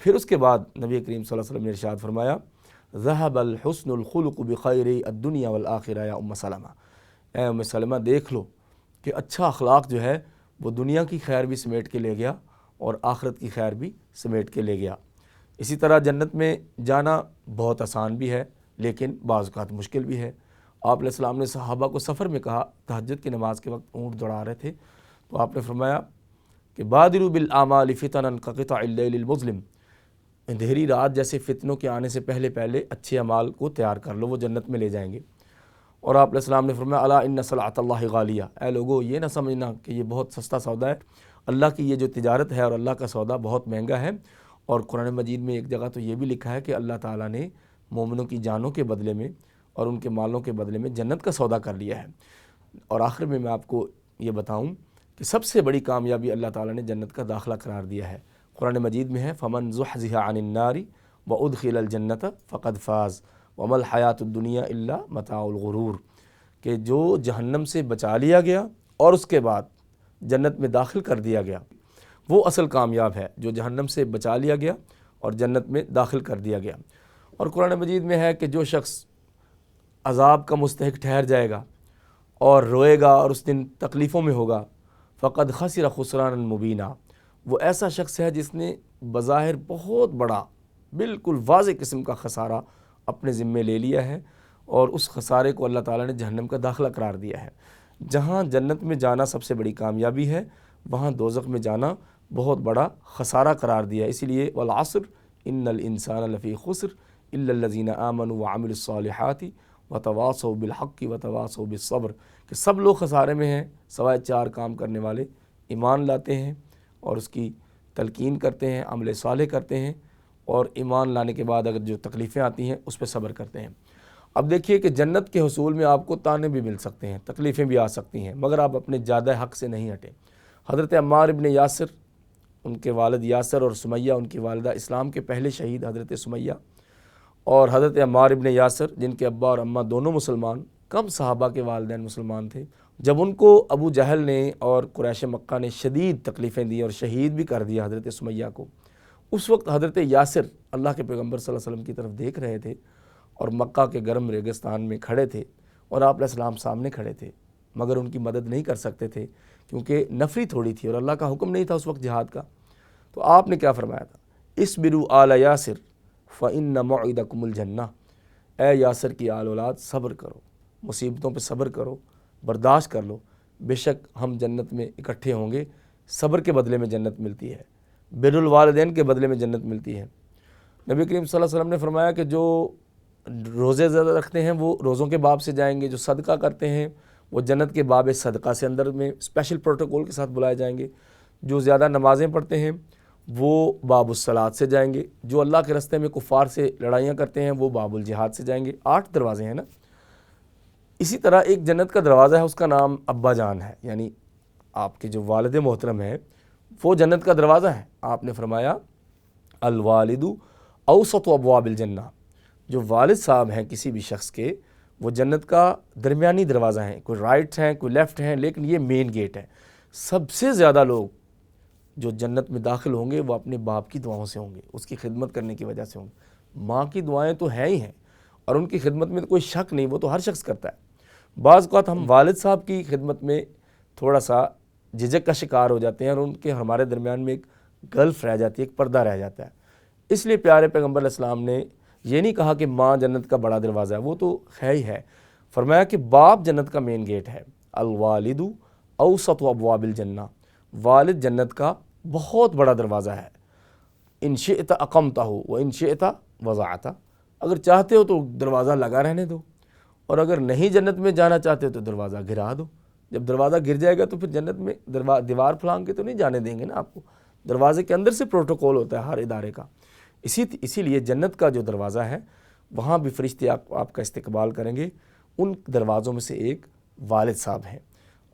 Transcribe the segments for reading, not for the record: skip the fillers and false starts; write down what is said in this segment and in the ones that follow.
پھر اس کے بعد نبی کریم صلی اللہ علیہ وسلم نے ارشاد فرمایا ذہب الحسن الخلق بخیر الدنیا والآخرہ یا ام سلمہ، اے ام سلمہ دیکھ لو کہ اچھا اخلاق جو ہے وہ دنیا کی خیر بھی سمیٹ کے لے گیا اور آخرت کی خیر بھی سمیٹ کے لے گیا۔ اسی طرح جنت میں جانا بہت آسان بھی ہے لیکن بعض اوقات مشکل بھی ہے۔ آپ علیہ السلام نے صحابہ کو سفر میں کہا، تہجد کی نماز کے وقت اونٹ دوڑا رہے تھے، تو آپ نے فرمایا کہ بادروا بالاعمال فتنا کقطع اللیل المظلم، اندھیری رات جیسے فتنوں کے آنے سے پہلے پہلے اچھے اعمال کو تیار کر لو، وہ جنت میں لے جائیں گے۔ اور آپ علیہ السلام نے فرمایا الا ان سلعۃ اللہ غالیہ، اے لوگو یہ نہ سمجھنا کہ یہ بہت سستا سودا ہے، اللہ کی یہ جو تجارت ہے اور اللہ کا سودا بہت مہنگا ہے۔ اور قرآن مجید میں ایک جگہ تو یہ بھی لکھا ہے کہ اللہ تعالیٰ نے مومنوں کی جانوں کے بدلے میں اور ان کے مالوں کے بدلے میں جنت کا سودا کر لیا ہے۔ اور آخر میں آپ کو یہ بتاؤں کہ سب سے بڑی کامیابی اللہ تعالیٰ نے جنت کا داخلہ قرار دیا ہے۔ قرآن مجید میں ہے فمن زحزح عن النار وادخل الجنۃ فقد فاز وما الحیاۃ الدنیا الا متاع الغرور، کہ جو جہنم سے بچا لیا گیا اور اس کے بعد جنت میں داخل کر دیا گیا وہ اصل کامیاب ہے، جو جہنم سے بچا لیا گیا اور جنت میں داخل کر دیا گیا۔ اور قرآن مجید میں ہے کہ جو شخص عذاب کا مستحق ٹھہر جائے گا اور روئے گا اور اس دن تکلیفوں میں ہوگا فقد خسر خسرانا مبینا، وہ ایسا شخص ہے جس نے بظاہر بہت بڑا بالکل واضح قسم کا خسارہ اپنے ذمے لے لیا ہے، اور اس خسارے کو اللہ تعالیٰ نے جہنم کا داخلہ قرار دیا ہے۔ جہاں جنت میں جانا سب سے بڑی کامیابی ہے، وہاں دوزخ میں جانا بہت بڑا خسارہ قرار دیا ہے۔ اسی لیے والعصر ان الانسان لفی خسر الا الذین آمنوا وعملوا الصالحات وتواصوا بالحق وتواصوا بالصبر، کہ سب لوگ خسارے میں ہیں سوائے چار کام کرنے والے، ایمان لاتے ہیں اور اس کی تلقین کرتے ہیں، عمل صالح کرتے ہیں، اور ایمان لانے کے بعد اگر جو تکلیفیں آتی ہیں اس پہ صبر کرتے ہیں۔ اب دیکھیے کہ جنت کے حصول میں آپ کو تانے بھی مل سکتے ہیں، تکلیفیں بھی آ سکتی ہیں، مگر آپ اپنے جادہ حق سے نہیں ہٹیں۔ حضرت عمار ابن یاسر، ان کے والد یاسر اور سمیہ ان کی والدہ، اسلام کے پہلے شہید حضرت سمیہ، اور حضرت عمار ابن یاسر جن کے ابا اور اماں دونوں مسلمان، کم صحابہ کے والدین مسلمان تھے۔ جب ان کو ابو جہل نے اور قریش مکہ نے شدید تکلیفیں دی اور شہید بھی کر دیا حضرت سمیہ کو، اس وقت حضرت یاسر اللہ کے پیغمبر صلی اللہ علیہ وسلم کی طرف دیکھ رہے تھے اور مکہ کے گرم ریگستان میں کھڑے تھے اور آپ علیہ السلام سامنے کھڑے تھے، مگر ان کی مدد نہیں کر سکتے تھے کیونکہ نفری تھوڑی تھی اور اللہ کا حکم نہیں تھا اس وقت جہاد کا۔ تو آپ نے کیا فرمایا تھا؟ اصبروا آل یاسر فإن موعدکم الجنہ، اے یاسر کی آل اولاد صبر کرو، مصیبتوں پہ صبر کرو، برداشت کر لو، بے شک ہم جنت میں اکٹھے ہوں گے، صبر کے بدلے میں جنت ملتی ہے، بر الوالدین کے بدلے میں جنت ملتی ہے۔ نبی کریم صلی اللہ علیہ وسلم نے فرمایا کہ جو روزے زیادہ رکھتے ہیں وہ روزوں کے باب سے جائیں گے، جو صدقہ کرتے ہیں وہ جنت کے باب صدقہ سے اندر میں اسپیشل پروٹوکول کے ساتھ بلائے جائیں گے، جو زیادہ نمازیں پڑھتے ہیں وہ باب الصلاۃ سے جائیں گے، جو اللہ کے راستے میں کفار سے لڑائیاں کرتے ہیں وہ باب الجہاد سے جائیں گے۔ 8 دروازے ہیں نا۔ اسی طرح ایک جنت کا دروازہ ہے، اس کا نام ابا جان ہے، یعنی آپ کے جو والد محترم ہیں وہ جنت کا دروازہ ہے۔ آپ نے فرمایا الوالد اوسط ابواب الجنہ، جو والد صاحب ہیں کسی بھی شخص کے وہ جنت کا درمیانی دروازہ ہیں، کوئی رائٹ ہیں کوئی لیفٹ ہیں، لیکن یہ مین گیٹ ہے۔ سب سے زیادہ لوگ جو جنت میں داخل ہوں گے وہ اپنے باپ کی دعاؤں سے ہوں گے، اس کی خدمت کرنے کی وجہ سے ہوں گے۔ ماں کی دعائیں تو ہیں ہی ہیں اور ان کی خدمت میں تو کوئی شک نہیں، وہ تو ہر شخص کرتا ہے۔ بعض اوقات ہم والد صاحب کی خدمت میں تھوڑا سا جھجک کا شکار ہو جاتے ہیں اور ان کے ہمارے درمیان میں ایک گلف رہ جاتی ہے، ایک پردہ رہ جاتا ہے۔ اس لیے پیارے پیغمبر علیہ السلام نے یہ نہیں کہا کہ ماں جنت کا بڑا دروازہ ہے، وہ تو ہے ہی ہے، فرمایا کہ باپ جنت کا مین گیٹ ہے۔ الوالد اوسط ابواب الجنہ، والد جنت کا بہت بڑا دروازہ ہے۔ ان شئت اقمتہ و ان شئت وضعتہ، اگر چاہتے ہو تو دروازہ لگا رہنے دو، اور اگر نہیں جنت میں جانا چاہتے ہو تو دروازہ گرا دو۔ جب دروازہ گر جائے گا تو پھر جنت میں دیوار پھلانگ کے تو نہیں جانے دیں گے نا آپ کو، دروازے کے اندر سے پروٹوکول ہوتا ہے ہر ادارے کا۔ اسی لیے جنت کا جو دروازہ ہے وہاں بھی فرشتے آپ کا استقبال کریں گے۔ ان دروازوں میں سے ایک والد صاحب ہیں،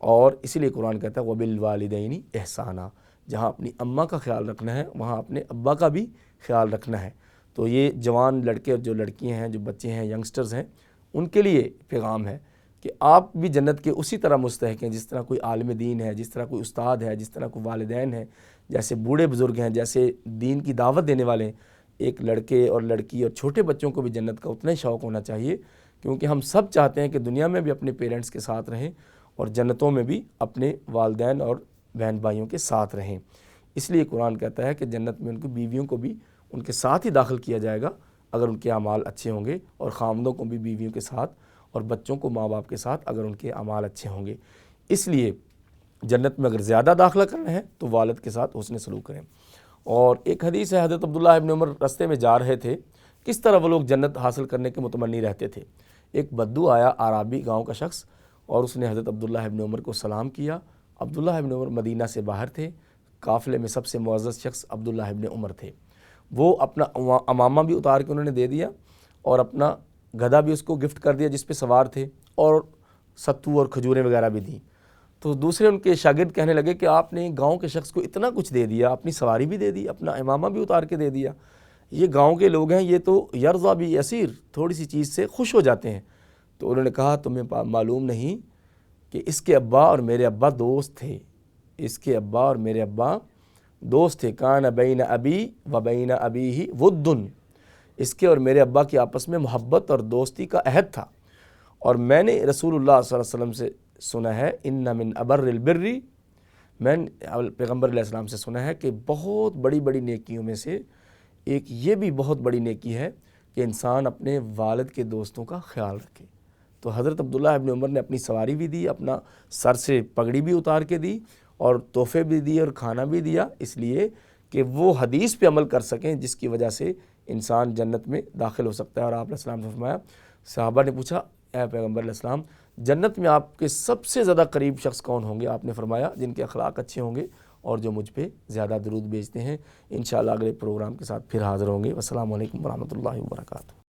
اور اسی لیے قرآن کہتا ہے وَبِالْوَالِدَيْنِ احسانہ، جہاں اپنی اماں کا خیال رکھنا ہے وہاں اپنے ابا کا بھی خیال رکھنا ہے۔ تو یہ جوان لڑکے اور جو لڑکیاں ہیں، جو بچے ہیں، ینگسٹرز ہیں، ان کے لیے پیغام ہے کہ آپ بھی جنت کے اسی طرح مستحق ہیں جس طرح کوئی عالم دین ہے، جس طرح کوئی استاد ہے، جس طرح کوئی والدین ہے، جیسے بوڑھے بزرگ ہیں، جیسے دین کی دعوت دینے والے ہیں، ایک لڑکے اور لڑکی اور چھوٹے بچوں کو بھی جنت کا اتنا ہی شوق ہونا چاہیے، کیونکہ ہم سب چاہتے ہیں کہ دنیا میں بھی اپنے پیرنٹس کے ساتھ رہیں اور جنتوں میں بھی اپنے والدین اور بہن بھائیوں کے ساتھ رہیں۔ اس لیے قرآن کہتا ہے کہ جنت میں ان کی بیویوں کو بھی ان کے ساتھ ہی داخل کیا جائے گا اگر ان کے اعمال اچھے ہوں گے، اور خامندوں کو بھی بیویوں کے ساتھ، اور بچوں کو ماں باپ کے ساتھ اگر ان کے اعمال اچھے ہوں گے۔ اس لیے جنت میں اگر زیادہ داخلہ کرنا ہے تو والد کے ساتھ حسن سلوک کریں۔ اور ایک حدیث ہے، حضرت عبداللہ ابن عمر رستے میں جا رہے تھے، کس طرح وہ لوگ جنت حاصل کرنے کے متمنی رہتے تھے۔ ایک بدو آیا، اعرابی گاؤں کا شخص، اور اس نے حضرت عبداللہ ابن عمر کو سلام کیا۔ عبداللہ ابن عمر مدینہ سے باہر تھے، قافلے میں سب سے معزز شخص عبداللہ ابن عمر تھے۔ وہ اپنا امامہ بھی اتار کے انہوں نے دے دیا اور اپنا گدھا بھی اس کو گفٹ کر دیا جس پہ سوار تھے، اور ستو اور کھجوریں وغیرہ بھی دیں۔ تو دوسرے ان کے شاگرد کہنے لگے کہ آپ نے گاؤں کے شخص کو اتنا کچھ دے دیا، اپنی سواری بھی دے دی، اپنا امامہ بھی اتار کے دے دیا، یہ گاؤں کے لوگ ہیں، یہ تو یرضا بھی یسیر، تھوڑی سی چیز سے خوش ہو جاتے ہیں۔ تو انہوں نے کہا تمہیں معلوم نہیں کہ اس کے ابا اور میرے ابا دوست تھے، اس کے ابا اور میرے ابا دوست تھے، کان بین ابی و بین ابیہ ود، اس کے اور میرے ابا کی آپس میں محبت اور دوستی کا عہد تھا۔ اور میں نے رسول اللہ صلی اللہ علیہ وسلم سے سنا ہے، ان من ابر البر، میں نے پیغمبر علیہ السلام سے سنا ہے کہ بہت بڑی بڑی نیکیوں میں سے ایک یہ بھی بہت بڑی نیکی ہے کہ انسان اپنے والد کے دوستوں کا خیال رکھے۔ تو حضرت عبداللہ ابن عمر نے اپنی سواری بھی دی، اپنا سر سے پگڑی بھی اتار کے دی، اور تحفے بھی دیے اور کھانا بھی دیا، اس لیے کہ وہ حدیث پہ عمل کر سکیں جس کی وجہ سے انسان جنت میں داخل ہو سکتا ہے۔ اور آپ علیہ السلام نے فرمایا، صحابہ نے پوچھا اے پیغمبر علیہ السلام، جنت میں آپ کے سب سے زیادہ قریب شخص کون ہوں گے؟ آپ نے فرمایا جن کے اخلاق اچھے ہوں گے اور جو مجھ پہ زیادہ درود بھیجتے ہیں۔ انشاءاللہ اگلے پروگرام کے ساتھ پھر حاضر ہوں گے۔ والسلام علیکم ورحمۃ اللہ وبرکاتہ۔